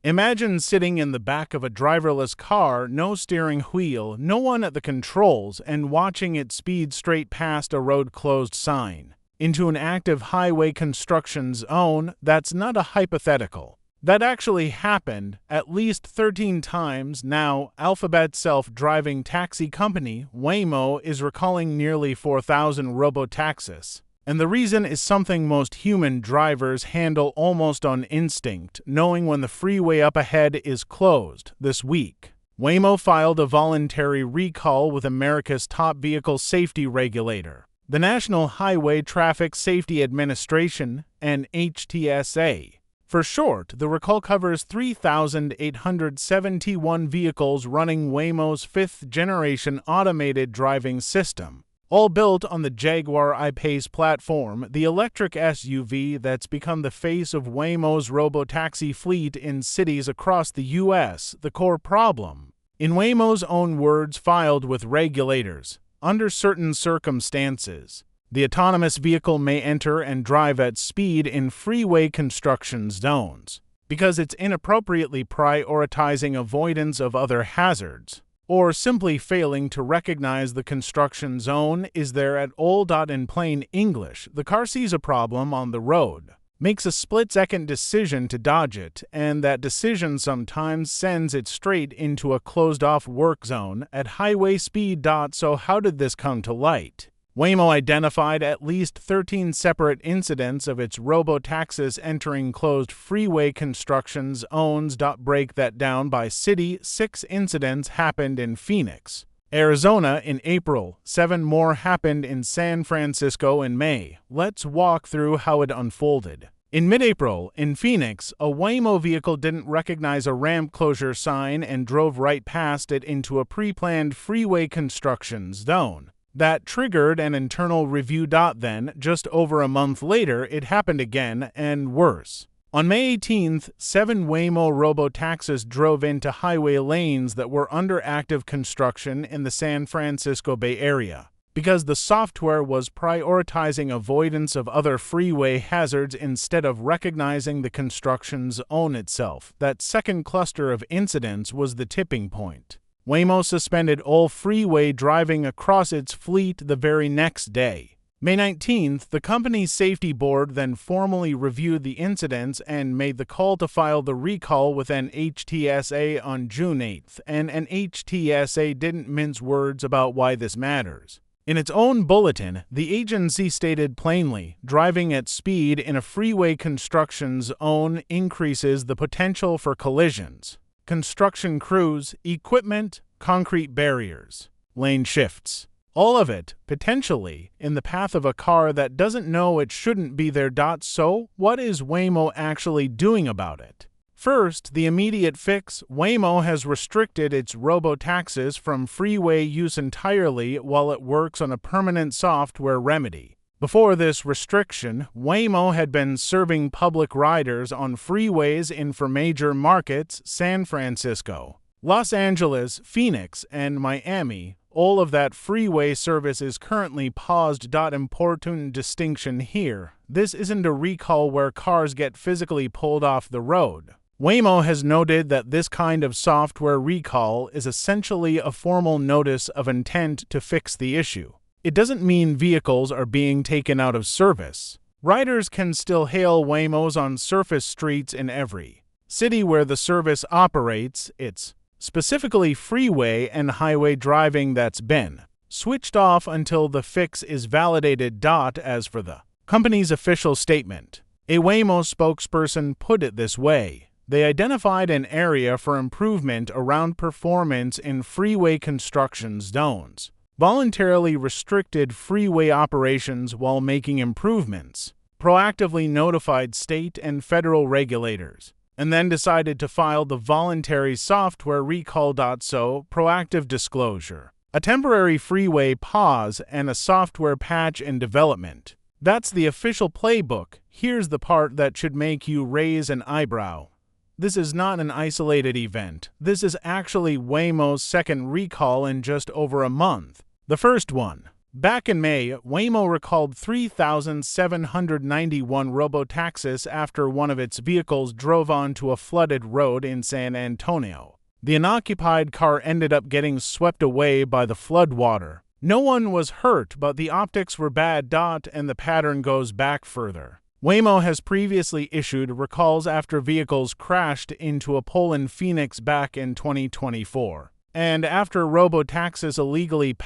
Imagine sitting in the back of a driverless car, no steering wheel, no one at the controls, and watching it speed straight past a road closed sign into an active highway construction zone. That's not a hypothetical. That actually happened at least 13 times now. Alphabet's self-driving taxi company, Waymo, is recalling nearly 4,000 Robotaxis. And the reason is something most human drivers handle almost on instinct, knowing when the freeway up ahead is closed. This week, Waymo filed a voluntary recall with America's top vehicle safety regulator, the National Highway Traffic Safety Administration, NHTSA. For short, the recall covers 3,871 vehicles running Waymo's fifth-generation automated driving system, all built on the Jaguar I-Pace platform, the electric SUV that's become the face of Waymo's Robotaxi fleet in cities across the U.S. The core problem, in Waymo's own words filed with regulators, under certain circumstances, the autonomous vehicle may enter and drive at speed in freeway construction zones because it's inappropriately prioritizing avoidance of other hazards, or simply failing to recognize the construction zone is there at all. In plain English, the car sees a problem on the road, makes a split-second decision to dodge it, and that decision sometimes sends it straight into a closed-off work zone at highway speed. So how did this come to light? Waymo identified at least 13 separate incidents of its Robotaxis entering closed freeway construction zones. Break that down by city. 6 incidents happened in Phoenix, Arizona in April. 7 more happened in San Francisco in May. Let's walk through how it unfolded. In mid-April, in Phoenix, a Waymo vehicle didn't recognize a ramp closure sign and drove right past it into a pre-planned freeway construction zone. That triggered an internal review. Then, just over a month later, it happened again, and worse. On May 18th, 7 Waymo Robotaxis drove into highway lanes that were under active construction in the San Francisco Bay Area, because the software was prioritizing avoidance of other freeway hazards instead of recognizing the construction zone itself. That second cluster of incidents was the tipping point. Waymo suspended all freeway driving across its fleet the very next day. May 19th, the company's safety board then formally reviewed the incidents and made the call to file the recall with NHTSA on June 8th, and NHTSA didn't mince words about why this matters. In its own bulletin, the agency stated plainly, driving at speed in a freeway construction zone increases the potential for collisions, construction crews, equipment, concrete barriers, lane shifts, all of it, potentially, in the path of a car that doesn't know it shouldn't be there. So, what is Waymo actually doing about it? First, the immediate fix. Waymo has restricted its Robotaxis from freeway use entirely while it works on a permanent software remedy. Before this restriction, Waymo had been serving public riders on freeways in 4 major markets: San Francisco, Los Angeles, Phoenix, and Miami. All of that freeway service is currently paused. Important distinction here. This isn't a recall where cars get physically pulled off the road. Waymo has noted that this kind of software recall is essentially a formal notice of intent to fix the issue. It doesn't mean vehicles are being taken out of service. Riders can still hail Waymos on surface streets in every city where the service operates. It's specifically freeway and highway driving that's been switched off until the fix is validated. As for the company's official statement, a Waymo spokesperson put it this way: they identified an area for improvement around performance in freeway construction zones, voluntarily restricted freeway operations while making improvements, proactively notified state and federal regulators, and then decided to file the voluntary software recall. So, proactive disclosure, a temporary freeway pause, and a software patch in development. That's the official playbook. Here's the part that should make you raise an eyebrow. This is not an isolated event. This is actually Waymo's second recall in just over a month. The first one, Back in May, Waymo recalled 3,791 Robotaxis after one of its vehicles drove onto a flooded road in San Antonio. The unoccupied car ended up getting swept away by the floodwater. No one was hurt, but the optics were bad. And the pattern goes back further. Waymo has previously issued recalls after vehicles crashed into a pole in Phoenix back in 2024. And after Robotaxis illegally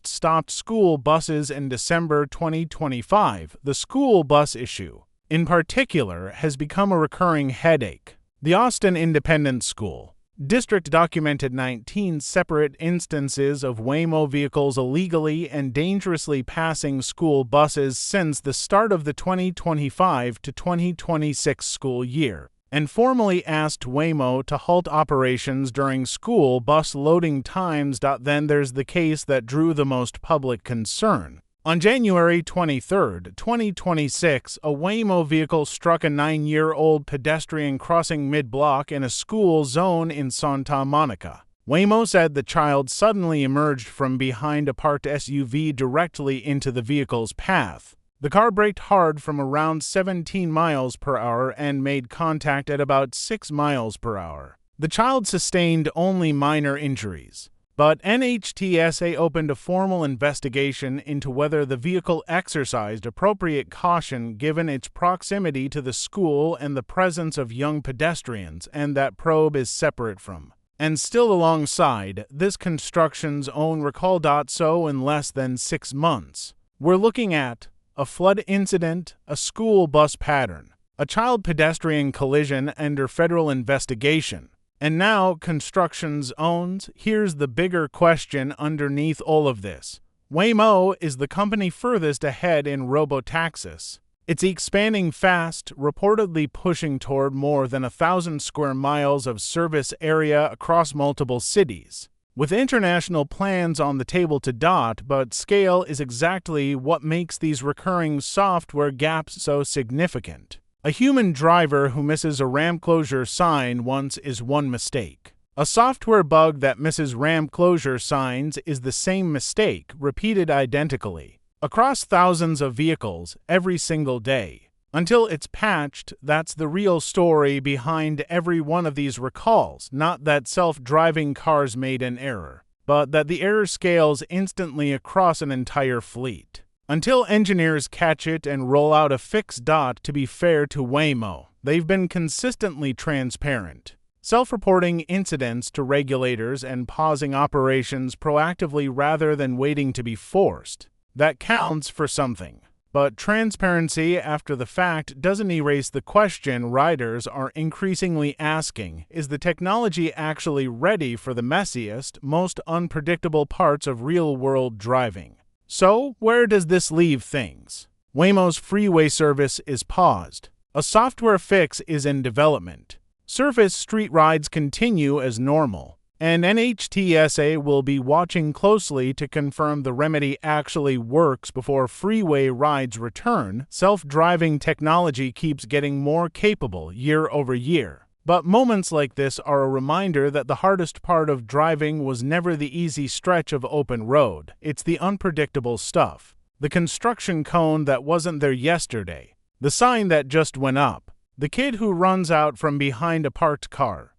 stopped school buses in December 2025, the school bus issue, in particular, has become a recurring headache. The Austin Independent School District documented 19 separate instances of Waymo vehicles illegally and dangerously passing school buses since the start of the 2025 to 2026 school year, and formally asked Waymo to halt operations during school bus loading times. Then there's the case that drew the most public concern. On January 23, 2026, a Waymo vehicle struck a 9-year-old pedestrian crossing mid-block in a school zone in Santa Monica. Waymo said the child suddenly emerged from behind a parked SUV directly into the vehicle's path. The car braked hard from around 17 miles per hour and made contact at about 6 miles per hour. The child sustained only minor injuries, but NHTSA opened a formal investigation into whether the vehicle exercised appropriate caution given its proximity to the school and the presence of young pedestrians, and that probe is separate from, and still alongside, this construction's own recall. So in less than 6 months, we're looking at a flood incident, a school bus pattern, a child-pedestrian collision under federal investigation, and now construction's owns. Here's the bigger question underneath all of this. Waymo is the company furthest ahead in Robotaxis. It's expanding fast, reportedly pushing toward more than 1,000 square miles of service area across multiple cities, with international plans on the table. But scale is exactly what makes these recurring software gaps so significant. A human driver who misses a ramp closure sign once is one mistake. A software bug that misses ramp closure signs is the same mistake, repeated identically, across thousands of vehicles every single day. Until it's patched, that's the real story behind every one of these recalls. Not that self-driving cars made an error, but that the error scales instantly across an entire fleet, until engineers catch it and roll out a fix. To be fair to Waymo, they've been consistently transparent, self-reporting incidents to regulators and pausing operations proactively rather than waiting to be forced. That counts for something. But transparency after the fact doesn't erase the question riders are increasingly asking: is the technology actually ready for the messiest, most unpredictable parts of real-world driving? So, where does this leave things? Waymo's freeway service is paused. A software fix is in development. Surface street rides continue as normal, and NHTSA will be watching closely to confirm the remedy actually works before freeway rides return. Self-driving technology keeps getting more capable year over year. But moments like this are a reminder that the hardest part of driving was never the easy stretch of open road. It's the unpredictable stuff. The construction cone that wasn't there yesterday. The sign that just went up. The kid who runs out from behind a parked car.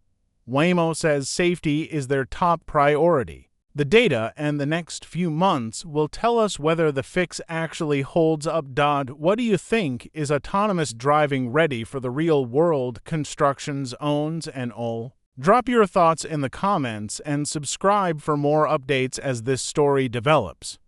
Waymo says safety is their top priority. The data and the next few months will tell us whether the fix actually holds up. What do you think? Is autonomous driving ready for the real world? Construction's owns and all. Drop your thoughts in the comments and subscribe for more updates as this story develops.